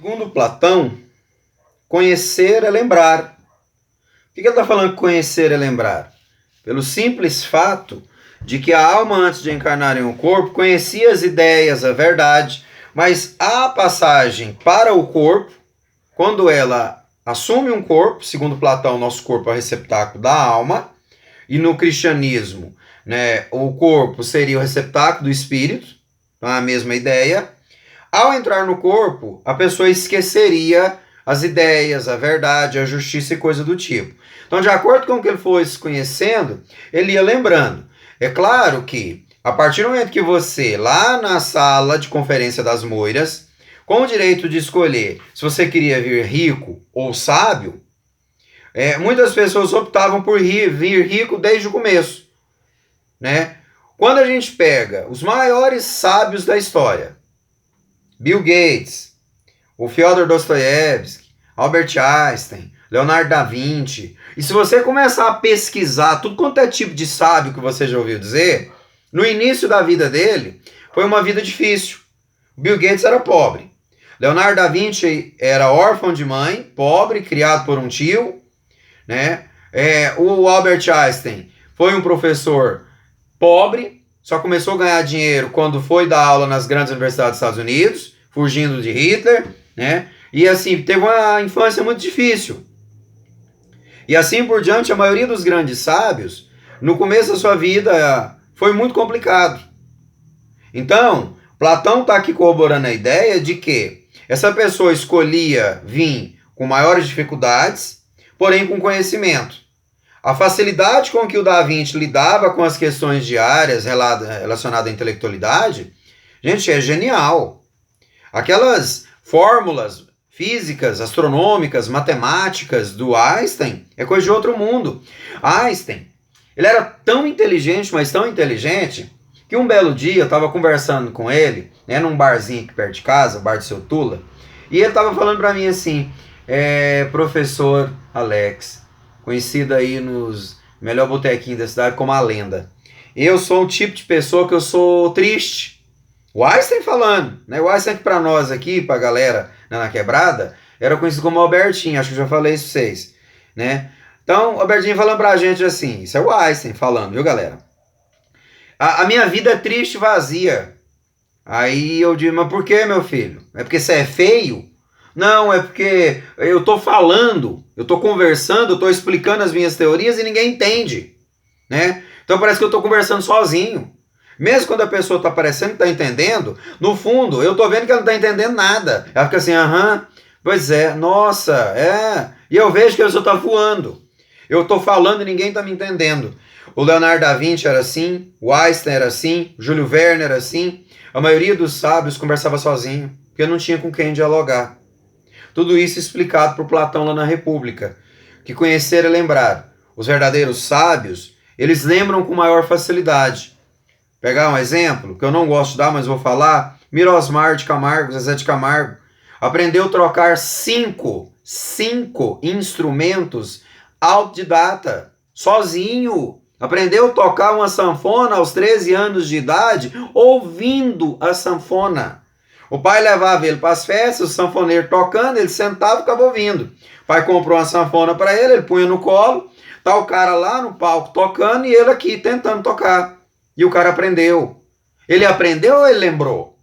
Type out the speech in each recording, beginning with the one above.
Segundo Platão, conhecer é lembrar. Por que ele está falando que conhecer é lembrar? Pelo simples fato de que a alma, antes de encarnar em um corpo, conhecia as ideias, a verdade, mas a passagem para o corpo, quando ela assume um corpo, segundo Platão, nosso corpo é o receptáculo da alma, e no cristianismo, né, o corpo seria o receptáculo do espírito, então é a mesma ideia. Ao entrar no corpo, a pessoa esqueceria as ideias, a verdade, a justiça e coisa do tipo. Então, de acordo com o que ele foi se conhecendo, ele ia lembrando. É claro que, a partir do momento que você, lá na sala de conferência das moiras, com o direito de escolher se você queria vir rico ou sábio, muitas pessoas optavam por vir rico desde o começo, né? Quando a gente pega os maiores sábios da história, Bill Gates, o Fyodor Dostoiévski, Albert Einstein, Leonardo da Vinci, e se você começar a pesquisar tudo quanto é tipo de sábio que você já ouviu dizer, no início da vida dele, foi uma vida difícil. Bill Gates era pobre. Leonardo da Vinci era órfão de mãe, pobre, criado por um tio, né? O Albert Einstein foi um professor pobre, só começou a ganhar dinheiro quando foi dar aula nas grandes universidades dos Estados Unidos, fugindo de Hitler, né? E assim, teve uma infância muito difícil. E assim por diante, a maioria dos grandes sábios, no começo da sua vida, foi muito complicado. Então, Platão está aqui corroborando a ideia de que essa pessoa escolhia vir com maiores dificuldades, porém com conhecimento. A facilidade com que o Da Vinci lidava com as questões diárias relacionadas à intelectualidade, gente, é genial. Aquelas fórmulas físicas, astronômicas, matemáticas do Einstein é coisa de outro mundo. Einstein, ele era tão inteligente, mas tão inteligente, que um belo dia eu estava conversando com ele, né, num barzinho aqui perto de casa, bar do Seu Tula, e ele estava falando para mim assim, professor Alex, conhecido aí nos melhor botequinhos da cidade como a lenda. Eu sou um tipo de pessoa que eu sou triste. O Einstein falando, né? O Einstein que para nós aqui, pra galera na quebrada, era conhecido como Albertinho, acho que eu já falei isso pra vocês, né? Então, o Albertinho falando pra gente assim, isso é o Einstein falando, viu, galera? A minha vida é triste e vazia. Aí eu digo, mas por que, meu filho? É porque você é feio? Não, é porque eu tô falando, eu tô conversando, eu tô explicando as minhas teorias e ninguém entende, né? Então parece que eu tô conversando sozinho. Mesmo quando a pessoa tá parecendo que tá entendendo, no fundo, eu tô vendo que ela não tá entendendo nada. Ela fica assim, pois é, nossa, E eu vejo que a pessoa tá voando. Eu tô falando e ninguém tá me entendendo. O Leonardo da Vinci era assim, o Einstein era assim, o Júlio Verne era assim. A maioria dos sábios conversava sozinho, porque não tinha com quem dialogar. Tudo isso explicado por Platão lá na República. Que conhecer é lembrar. Os verdadeiros sábios, eles lembram com maior facilidade. Pegar um exemplo, que eu não gosto de dar, mas vou falar. Mirosmar de Camargo, Zezé de Camargo, aprendeu a trocar cinco instrumentos autodidata, sozinho. Aprendeu a tocar uma sanfona aos 13 anos de idade, ouvindo a sanfona. O pai levava ele para as festas, o sanfoneiro tocando, ele sentava e ficava ouvindo. O pai comprou uma sanfona para ele, ele punha no colo, tá o cara lá no palco tocando e ele aqui tentando tocar. E o cara aprendeu. Ele aprendeu ou ele lembrou?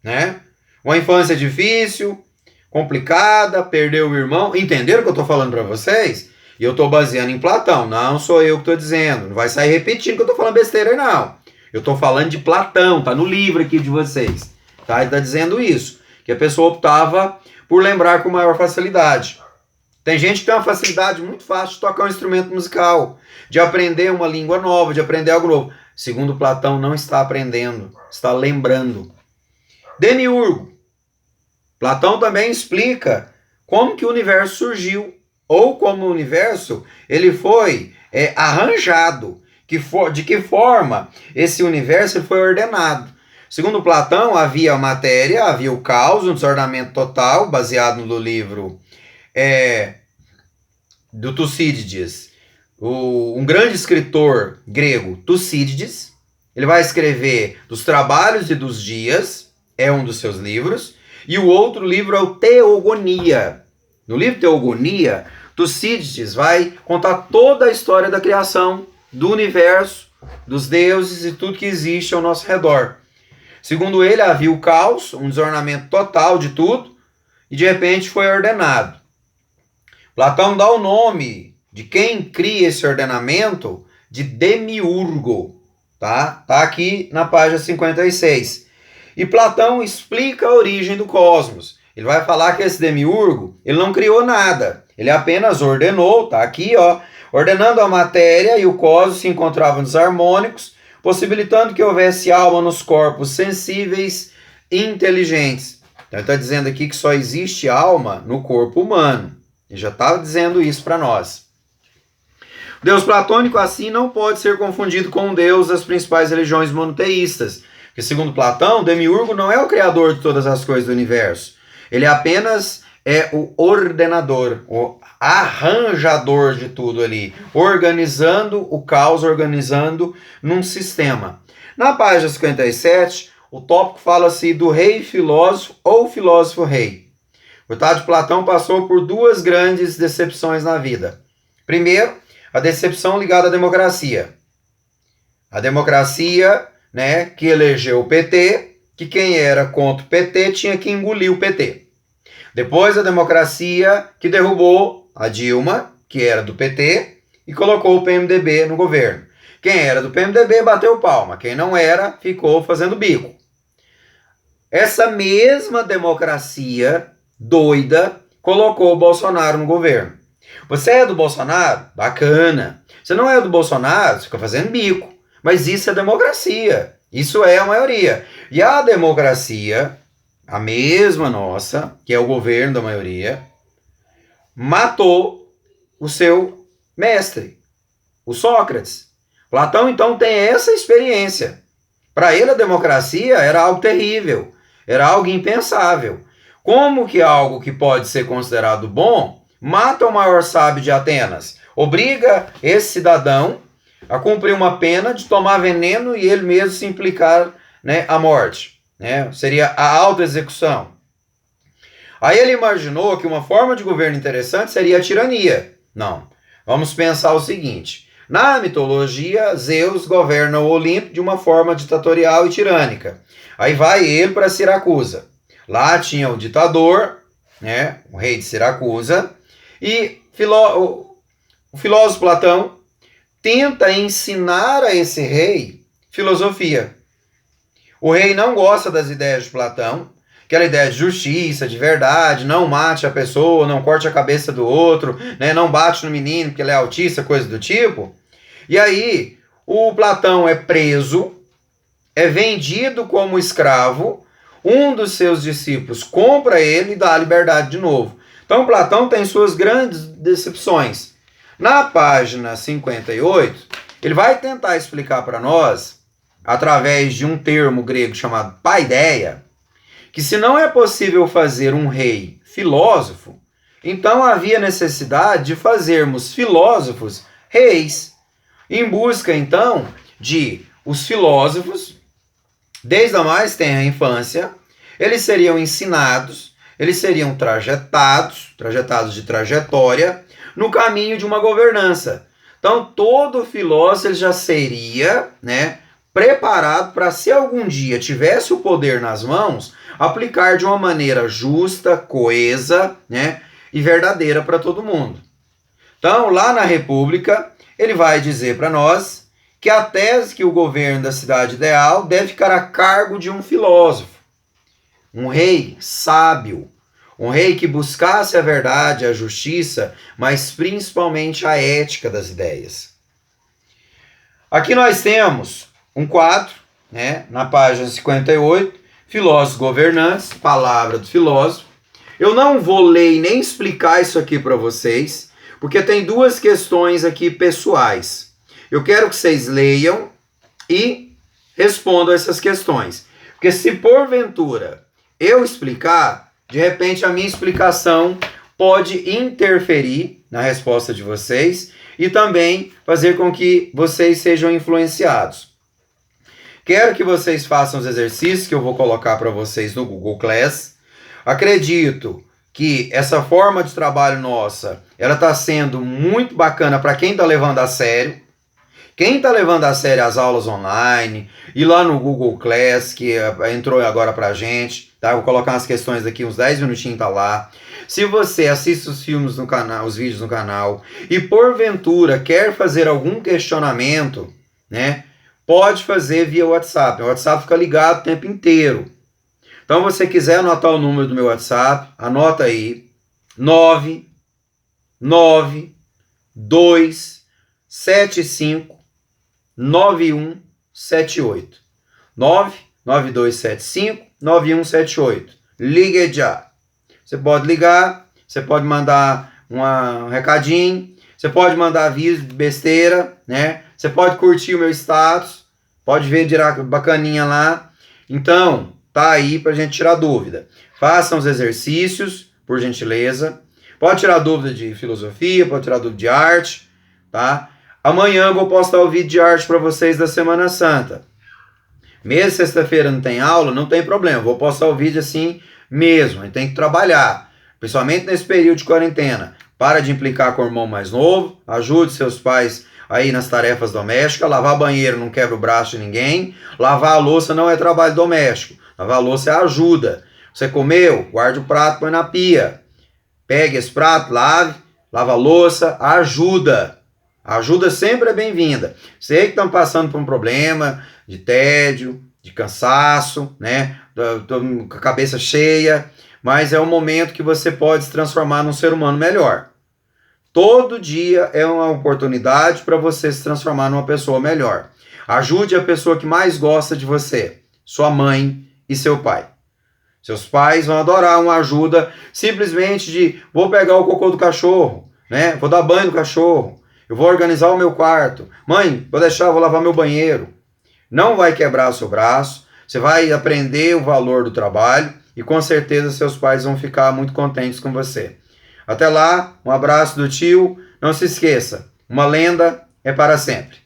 Né? Uma infância difícil, complicada, perdeu o irmão. Entenderam o que eu estou falando para vocês? E eu estou baseando em Platão, não sou eu que estou dizendo. Não vai sair repetindo que eu estou falando besteira aí, não. Eu estou falando de Platão, tá no livro aqui de vocês. Tá? Ele está dizendo isso, que a pessoa optava por lembrar com maior facilidade. Tem gente que tem uma facilidade muito fácil de tocar um instrumento musical, de aprender uma língua nova, de aprender algo novo. Segundo Platão, não está aprendendo, está lembrando. Demiurgo. Platão também explica como que o universo surgiu, ou como o universo ele foi arranjado, de que forma esse universo foi ordenado. Segundo Platão, havia a matéria, havia o caos, um desordenamento total, baseado no livro do Tucídides, um grande escritor grego, Tucídides. Ele vai escrever dos trabalhos e dos dias, é um dos seus livros, e o outro livro é o Teogonia. No livro Teogonia, Tucídides vai contar toda a história da criação, do universo, dos deuses e tudo que existe ao nosso redor. Segundo ele, havia o caos, um desornamento total de tudo, e de repente foi ordenado. Platão dá o nome de quem cria esse ordenamento de Demiurgo, tá? Tá aqui na página 56. E Platão explica a origem do cosmos. Ele vai falar que esse Demiurgo, ele não criou nada, ele apenas ordenou, tá aqui, ó, ordenando a matéria e o cosmos se encontravam desarmônicos, possibilitando que houvesse alma nos corpos sensíveis e inteligentes. Então ele está dizendo aqui que só existe alma no corpo humano. Ele já estava dizendo isso para nós. O Deus platônico, assim, não pode ser confundido com o Deus das principais religiões monoteístas. Porque, segundo Platão, Demiurgo não é o criador de todas as coisas do universo. Ele apenas é o ordenador, o arranjador de tudo ali, organizando o caos, organizando num sistema. Na página 57, o tópico fala-se do rei filósofo ou filósofo rei. O coitado de Platão passou por duas grandes decepções na vida. Primeiro, a decepção ligada à democracia. A democracia, né, que elegeu o PT, que quem era contra o PT tinha que engolir o PT. Depois a democracia que derrubou a Dilma, que era do PT, e colocou o PMDB no governo. Quem era do PMDB bateu palma, quem não era ficou fazendo bico. Essa mesma democracia doida colocou o Bolsonaro no governo. Você é do Bolsonaro? Bacana. Você não é do Bolsonaro? Você fica fazendo bico. Mas isso é democracia. Isso é a maioria. E a democracia, a mesma nossa, que é o governo da maioria, matou o seu mestre, o Sócrates. Platão, então, tem essa experiência. Para ele, a democracia era algo terrível, era algo impensável. Como que algo que pode ser considerado bom mata o maior sábio de Atenas? Obriga esse cidadão a cumprir uma pena de tomar veneno e ele mesmo se implicar, né, a morte. Né? Seria a autoexecução. Aí ele imaginou que uma forma de governo interessante seria a tirania. Não. Vamos pensar o seguinte. Na mitologia, Zeus governa o Olimpo de uma forma ditatorial e tirânica. Aí vai ele para Siracusa. Lá tinha o ditador, né, o rei de Siracusa, e o filósofo Platão tenta ensinar a esse rei filosofia. O rei não gosta das ideias de Platão, aquela ideia de justiça, de verdade, não mate a pessoa, não corte a cabeça do outro, né, não bate no menino porque ele é autista, coisa do tipo. E aí, o Platão é preso, é vendido como escravo, um dos seus discípulos compra ele e dá a liberdade de novo. Então, Platão tem suas grandes decepções. Na página 58, ele vai tentar explicar para nós, através de um termo grego chamado paideia, que se não é possível fazer um rei filósofo, então havia necessidade de fazermos filósofos reis, em busca então de os filósofos, desde a mais tenra infância, eles seriam ensinados, eles seriam trajetados de trajetória, no caminho de uma governança. Então todo filósofo ele já seria, né, preparado para, se algum dia tivesse o poder nas mãos, aplicar de uma maneira justa, coesa, né, e verdadeira para todo mundo. Então, lá na República, ele vai dizer para nós que a tese que o governo da cidade ideal deve ficar a cargo de um filósofo, um rei sábio, um rei que buscasse a verdade, a justiça, mas principalmente a ética das ideias. Aqui nós temos um quadro, né, na página 58, Filósofos Governantes, palavra do filósofo. Eu não vou ler e nem explicar isso aqui para vocês, porque tem duas questões aqui pessoais. Eu quero que vocês leiam e respondam essas questões. Porque se porventura eu explicar, de repente a minha explicação pode interferir na resposta de vocês e também fazer com que vocês sejam influenciados. Quero que vocês façam os exercícios que eu vou colocar para vocês no Google Class. Acredito que essa forma de trabalho nossa, ela está sendo muito bacana para quem está levando a sério. Quem está levando a sério as aulas online, e lá no Google Class, que entrou agora pra gente, tá? Vou colocar umas questões daqui, uns 10 minutinhos tá lá. Se você assiste os filmes no canal, os vídeos no canal, e porventura quer fazer algum questionamento, né? Pode fazer via WhatsApp. O WhatsApp fica ligado o tempo inteiro. Então, se você quiser anotar o número do meu WhatsApp, anota aí: 99275 9178. 99275 9178. Ligue já. Você pode ligar, você pode mandar um recadinho, você pode mandar aviso de besteira, né? Você pode curtir o meu status, pode ver direto bacaninha lá. Então, tá aí pra gente tirar dúvida. Façam os exercícios, por gentileza. Pode tirar dúvida de filosofia, pode tirar dúvida de arte, tá? Amanhã eu vou postar o vídeo de arte para vocês da Semana Santa. Mesmo sexta-feira não tem aula, não tem problema. Vou postar o vídeo assim mesmo. A gente tem que trabalhar, principalmente nesse período de quarentena. Para de implicar com o irmão mais novo. Ajude seus pais aí nas tarefas domésticas. Lavar banheiro não quebra o braço de ninguém. Lavar a louça não é trabalho doméstico. Lavar a louça é ajuda. Você comeu? Guarde o prato, põe na pia. Pegue esse prato, lave, lava a louça, ajuda. A ajuda sempre é bem-vinda. Sei que estão passando por um problema de tédio, de cansaço, né? Tô com a cabeça cheia, mas é um momento que você pode se transformar num ser humano melhor. Todo dia é uma oportunidade para você se transformar numa pessoa melhor. Ajude a pessoa que mais gosta de você, sua mãe e seu pai. Seus pais vão adorar uma ajuda simplesmente de vou pegar o cocô do cachorro, né? Vou dar banho no cachorro. Eu vou organizar o meu quarto. Mãe, vou deixar, vou lavar meu banheiro. Não vai quebrar o seu braço. Você vai aprender o valor do trabalho e com certeza seus pais vão ficar muito contentes com você. Até lá, um abraço do tio. Não se esqueça, uma lenda é para sempre.